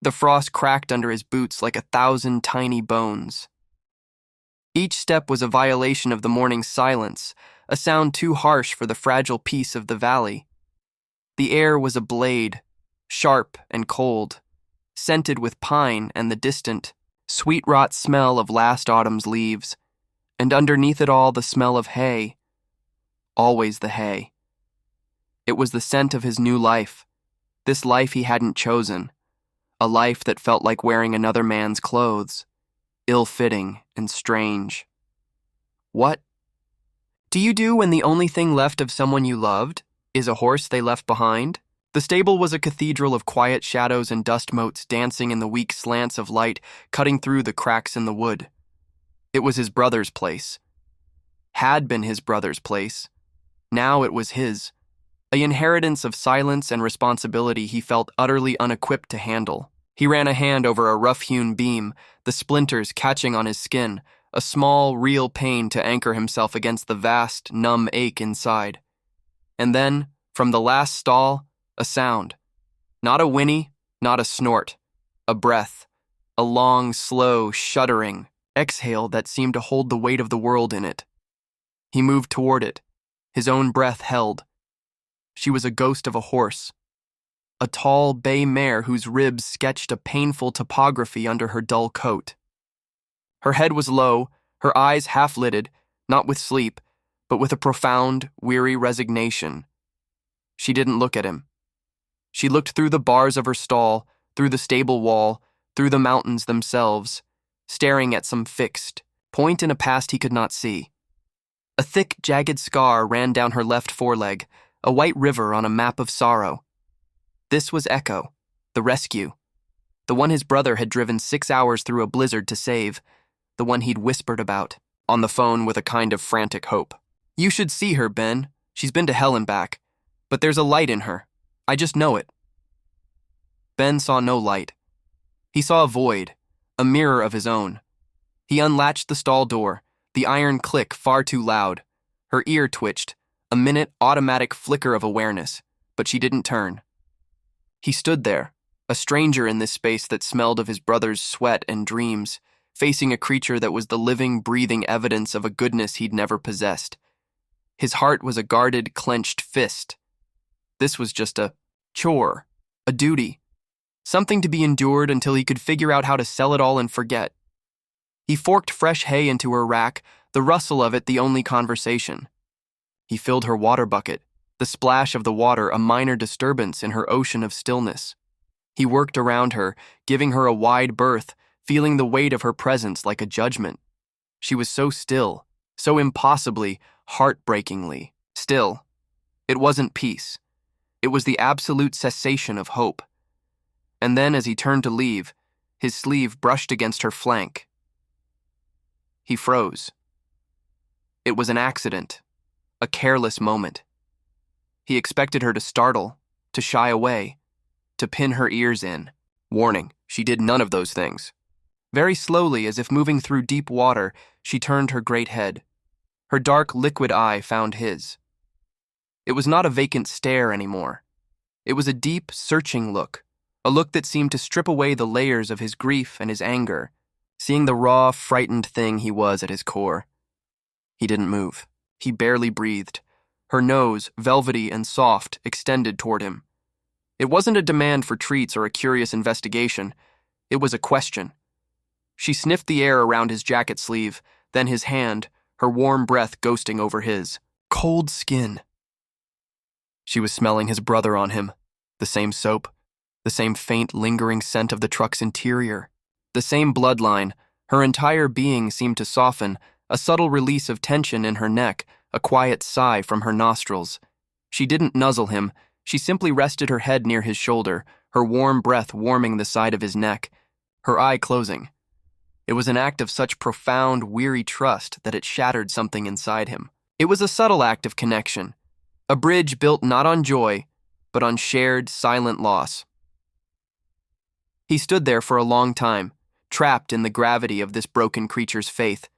The frost cracked under his boots like 1,000 tiny bones. Each step was a violation of the morning's silence, a sound too harsh for the fragile peace of the valley. The air was a blade, sharp and cold, scented with pine and the distant, sweet-rot smell of last autumn's leaves, and underneath it all the smell of hay. Always the hay. It was the scent of his new life, this life he hadn't chosen, a life that felt like wearing another man's clothes, ill-fitting and strange. What do you do when the only thing left of someone you loved is a horse they left behind? The stable was a cathedral of quiet shadows and dust motes dancing in the weak slants of light cutting through the cracks in the wood. It was his brother's place. Had been his brother's place. Now it was his. An inheritance of silence and responsibility he felt utterly unequipped to handle. He ran a hand over a rough-hewn beam, the splinters catching on his skin, a small, real pain to anchor himself against the vast, numb ache inside. And then, from the last stall, a sound. Not a whinny, not a snort. A breath. A long, slow, shuddering exhale that seemed to hold the weight of the world in it. He moved toward it, his own breath held. She was a ghost of a horse. A tall bay mare whose ribs sketched a painful topography under her dull coat. Her head was low, her eyes half-lidded, not with sleep, but with a profound, weary resignation. She didn't look at him. She looked through the bars of her stall, through the stable wall, through the mountains themselves, staring at some fixed point in a past he could not see. A thick, jagged scar ran down her left foreleg, a white river on a map of sorrow. This was Echo, the rescue, the one his brother had driven 6 hours through a blizzard to save, the one he'd whispered about, on the phone with a kind of frantic hope. You should see her, Ben. She's been to hell and back. But there's a light in her. I just know it. Ben saw no light. He saw a void, a mirror of his own. He unlatched the stall door, the iron click far too loud. Her ear twitched, a minute automatic flicker of awareness, but she didn't turn. He stood there, a stranger in this space that smelled of his brother's sweat and dreams, facing a creature that was the living, breathing evidence of a goodness he'd never possessed. His heart was a guarded, clenched fist. This was just a chore, a duty, something to be endured until he could figure out how to sell it all and forget. He forked fresh hay into her rack, the rustle of it the only conversation. He filled her water bucket, the splash of the water a minor disturbance in her ocean of stillness. He worked around her, giving her a wide berth, feeling the weight of her presence like a judgment. She was so still, so impossibly, heartbreakingly still. It wasn't peace. It was the absolute cessation of hope. And then as he turned to leave, his sleeve brushed against her flank. He froze. It was an accident, a careless moment. He expected her to startle, to shy away, to pin her ears in. Warning, she did none of those things. Very slowly, as if moving through deep water, she turned her great head. Her dark, liquid eye found his. It was not a vacant stare anymore. It was a deep, searching look, a look that seemed to strip away the layers of his grief and his anger, seeing the raw, frightened thing he was at his core. He didn't move. He barely breathed. Her nose, velvety and soft, extended toward him. It wasn't a demand for treats or a curious investigation. It was a question. She sniffed the air around his jacket sleeve, then his hand, her warm breath ghosting over his cold skin. She was smelling his brother on him, the same soap, the same faint, lingering scent of the truck's interior, the same bloodline. Her entire being seemed to soften, a subtle release of tension in her neck, a quiet sigh from her nostrils. She didn't nuzzle him. She simply rested her head near his shoulder, her warm breath warming the side of his neck, her eye closing. It was an act of such profound, weary trust that it shattered something inside him. It was a subtle act of connection, a bridge built not on joy, but on shared, silent loss. He stood there for a long time, trapped in the gravity of this broken creature's faith.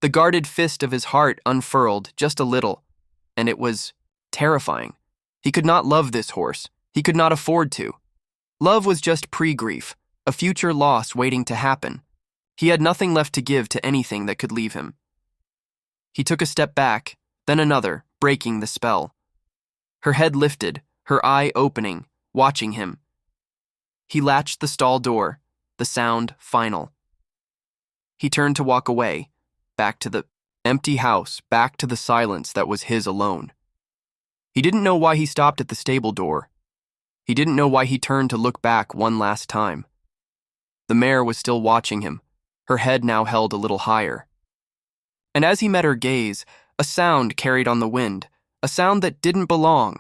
The guarded fist of his heart unfurled just a little, and it was terrifying. He could not love this horse. He could not afford to. Love was just pre-grief, a future loss waiting to happen. He had nothing left to give to anything that could leave him. He took a step back, then another, breaking the spell. Her head lifted, her eye opening, watching him. He latched the stall door, the sound final. He turned to walk away, back to the empty house, back to the silence that was his alone. He didn't know why he stopped at the stable door. He didn't know why he turned to look back one last time. The mare was still watching him, her head now held a little higher. And as he met her gaze, a sound carried on the wind, a sound that didn't belong,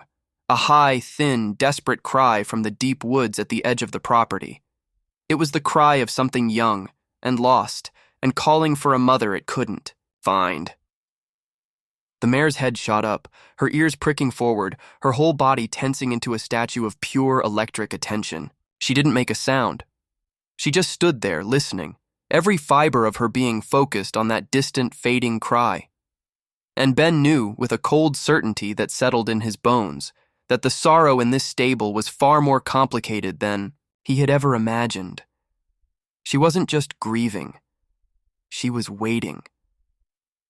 a high, thin, desperate cry from the deep woods at the edge of the property. It was the cry of something young and lost and calling for a mother it couldn't find. The mare's head shot up, her ears pricking forward, her whole body tensing into a statue of pure electric attention. She didn't make a sound. She just stood there, listening, every fiber of her being focused on that distant, fading cry. And Ben knew, with a cold certainty that settled in his bones, that the sorrow in this stable was far more complicated than he had ever imagined. She wasn't just grieving. She was waiting.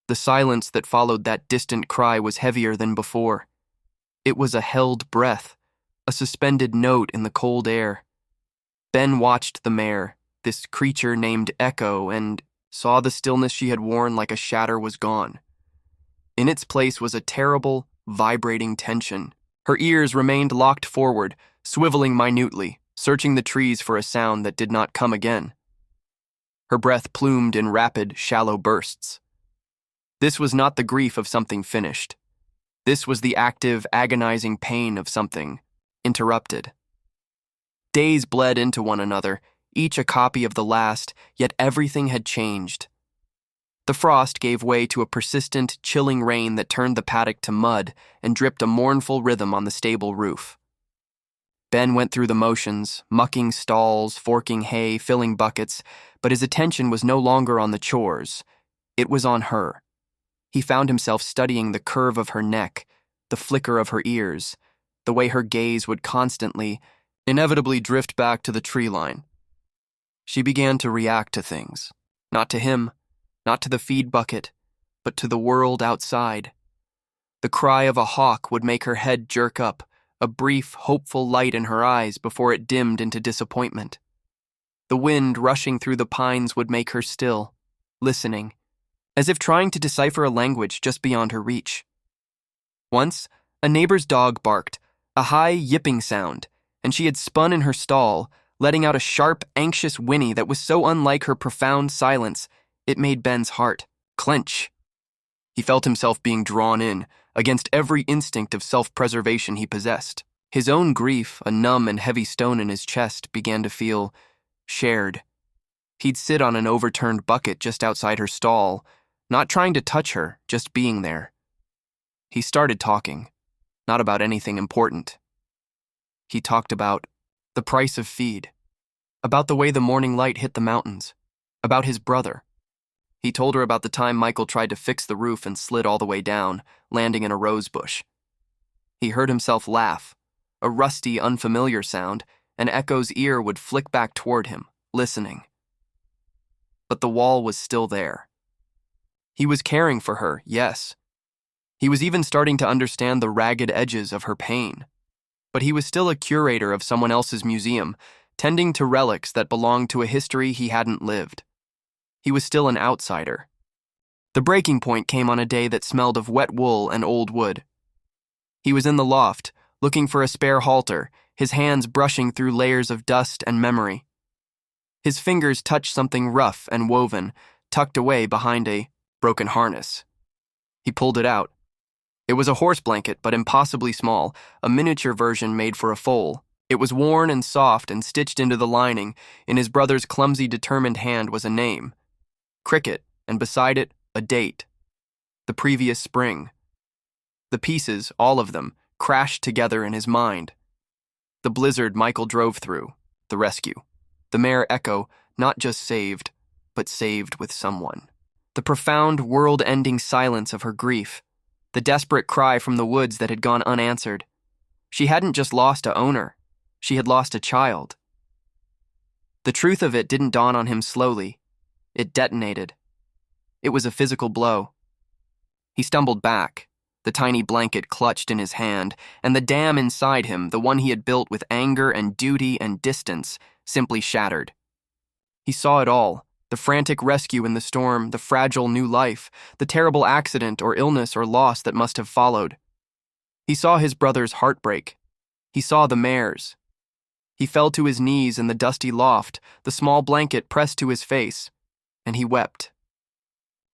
The silence that followed that distant cry was heavier than before. It was a held breath, a suspended note in the cold air. Ben watched the mare, this creature named Echo, and saw the stillness she had worn like a shatter was gone. In its place was a terrible, vibrating tension. Her ears remained locked forward, swiveling minutely, searching the trees for a sound that did not come again. Her breath plumed in rapid, shallow bursts. This was not the grief of something finished. This was the active, agonizing pain of something interrupted. Days bled into one another, each a copy of the last, yet everything had changed. The frost gave way to a persistent, chilling rain that turned the paddock to mud and dripped a mournful rhythm on the stable roof. Ben went through the motions, mucking stalls, forking hay, filling buckets, but his attention was no longer on the chores. It was on her. He found himself studying the curve of her neck, the flicker of her ears, the way her gaze would constantly, inevitably drift back to the tree line. She began to react to things, not to him, not to the feed bucket, but to the world outside. The cry of a hawk would make her head jerk up, a brief, hopeful light in her eyes before it dimmed into disappointment. The wind rushing through the pines would make her still, listening, as if trying to decipher a language just beyond her reach. Once, a neighbor's dog barked, a high, yipping sound, and she had spun in her stall, letting out a sharp, anxious whinny that was so unlike her profound silence, it made Ben's heart clench. He felt himself being drawn in, against every instinct of self-preservation he possessed. His own grief, a numb and heavy stone in his chest, began to feel shared. He'd sit on an overturned bucket just outside her stall, not trying to touch her, just being there. He started talking, not about anything important. He talked about the price of feed, about the way the morning light hit the mountains, about his brother. He told her about the time Michael tried to fix the roof and slid all the way down, landing in a rose bush. He heard himself laugh, a rusty, unfamiliar sound, and Echo's ear would flick back toward him, listening. But the wall was still there. He was caring for her, yes. He was even starting to understand the ragged edges of her pain. But he was still a curator of someone else's museum, tending to relics that belonged to a history he hadn't lived. He was still an outsider. The breaking point came on a day that smelled of wet wool and old wood. He was in the loft, looking for a spare halter, his hands brushing through layers of dust and memory. His fingers touched something rough and woven, tucked away behind a broken harness. He pulled it out. It was a horse blanket, but impossibly small, a miniature version made for a foal. It was worn and soft and stitched into the lining. In his brother's clumsy, determined hand was a name. Cricket, and beside it, a date. The previous spring. The pieces, all of them, crashed together in his mind. The blizzard Michael drove through, the rescue. The mare Echo, not just saved, but saved with someone. The profound, world-ending silence of her grief. The desperate cry from the woods that had gone unanswered. She hadn't just lost a owner. She had lost a child. The truth of it didn't dawn on him slowly. It detonated. It was a physical blow. He stumbled back, the tiny blanket clutched in his hand, and the dam inside him, the one he had built with anger and duty and distance, simply shattered. He saw it all, the frantic rescue in the storm, the fragile new life, the terrible accident or illness or loss that must have followed. He saw his brother's heartbreak. He saw the mare's. He fell to his knees in the dusty loft, the small blanket pressed to his face, and he wept.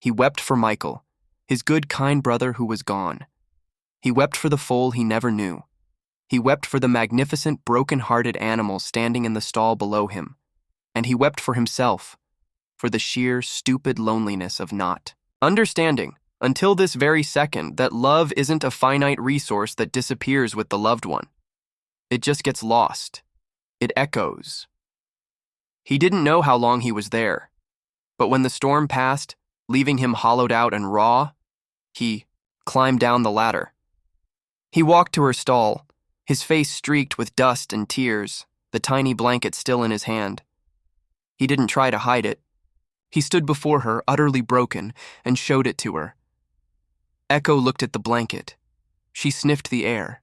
He wept for Michael, his good, kind brother who was gone. He wept for the foal he never knew. He wept for the magnificent, broken-hearted animal standing in the stall below him. And he wept for himself, for the sheer, stupid loneliness of not understanding, until this very second, that love isn't a finite resource that disappears with the loved one. It just gets lost. It echoes. He didn't know how long he was there, but when the storm passed, leaving him hollowed out and raw, he climbed down the ladder. He walked to her stall, his face streaked with dust and tears, the tiny blanket still in his hand. He didn't try to hide it. He stood before her, utterly broken, and showed it to her. Echo looked at the blanket. She sniffed the air.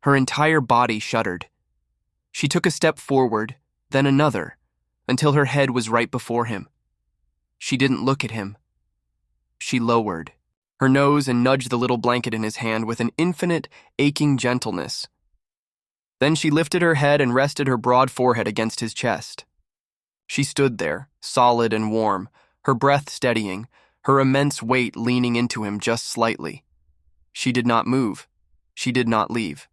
Her entire body shuddered. She took a step forward, then another, until her head was right before him. She didn't look at him. She lowered her nose and nudged the little blanket in his hand with an infinite, aching gentleness. Then she lifted her head and rested her broad forehead against his chest. She stood there, solid and warm, her breath steadying, her immense weight leaning into him just slightly. She did not move. She did not leave.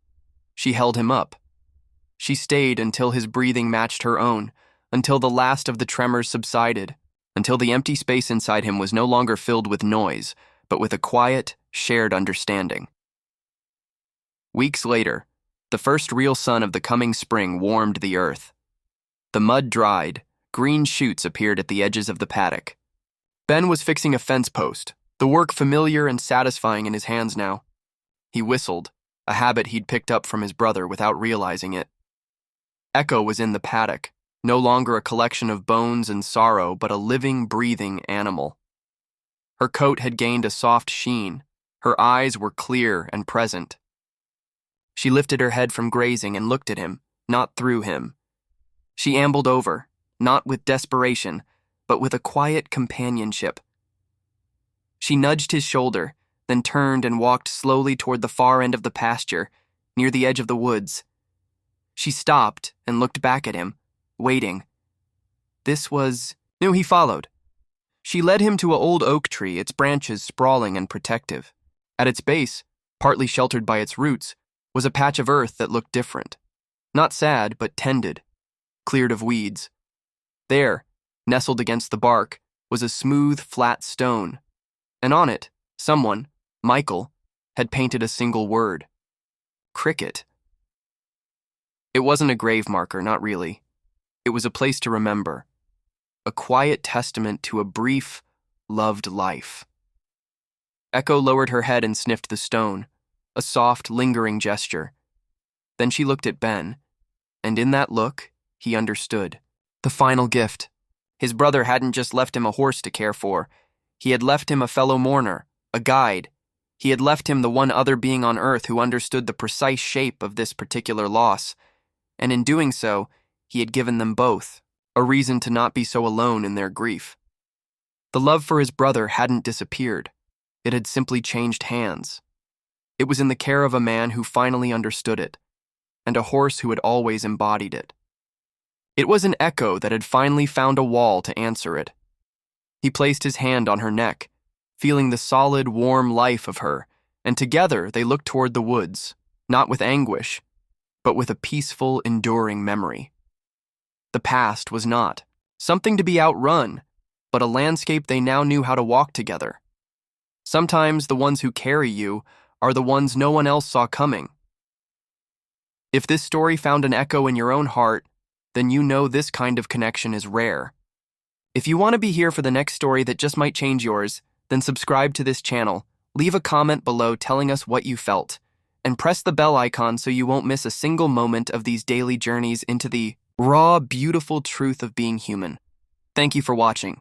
She held him up. She stayed until his breathing matched her own, until the last of the tremors subsided, until the empty space inside him was no longer filled with noise, but with a quiet, shared understanding. Weeks later, the first real sun of the coming spring warmed the earth. The mud dried, green shoots appeared at the edges of the paddock. Ben was fixing a fence post, the work familiar and satisfying in his hands now. He whistled, a habit he'd picked up from his brother without realizing it. Echo was in the paddock, no longer a collection of bones and sorrow, but a living, breathing animal. Her coat had gained a soft sheen. Her eyes were clear and present. She lifted her head from grazing and looked at him, not through him. She ambled over, not with desperation, but with a quiet companionship. She nudged his shoulder, then turned and walked slowly toward the far end of the pasture, near the edge of the woods. She stopped and looked back at him, waiting. He followed. She led him to an old oak tree, its branches sprawling and protective. At its base, partly sheltered by its roots, was a patch of earth that looked different. Not sad, but tended, cleared of weeds. There, nestled against the bark, was a smooth, flat stone, and on it, someone, Michael, had painted a single word. Cricket. It wasn't a grave marker, not really. It was a place to remember. A quiet testament to a brief, loved life. Echo lowered her head and sniffed the stone, a soft, lingering gesture. Then she looked at Ben, and in that look, he understood. The final gift. His brother hadn't just left him a horse to care for. He had left him a fellow mourner, a guide. He had left him the one other being on earth who understood the precise shape of this particular loss. And in doing so, he had given them both a reason to not be so alone in their grief. The love for his brother hadn't disappeared. It had simply changed hands. It was in the care of a man who finally understood it, and a horse who had always embodied it. It was an Echo that had finally found a wall to answer it. He placed his hand on her neck, feeling the solid, warm life of her, and together they looked toward the woods, not with anguish, but with a peaceful, enduring memory. The past was not something to be outrun, but a landscape they now knew how to walk together. Sometimes the ones who carry you are the ones no one else saw coming. If this story found an echo in your own heart, then you know this kind of connection is rare. If you want to be here for the next story that just might change yours, then subscribe to this channel, leave a comment below telling us what you felt, and press the bell icon so you won't miss a single moment of these daily journeys into the Raw, beautiful truth of being human. Thank you for watching.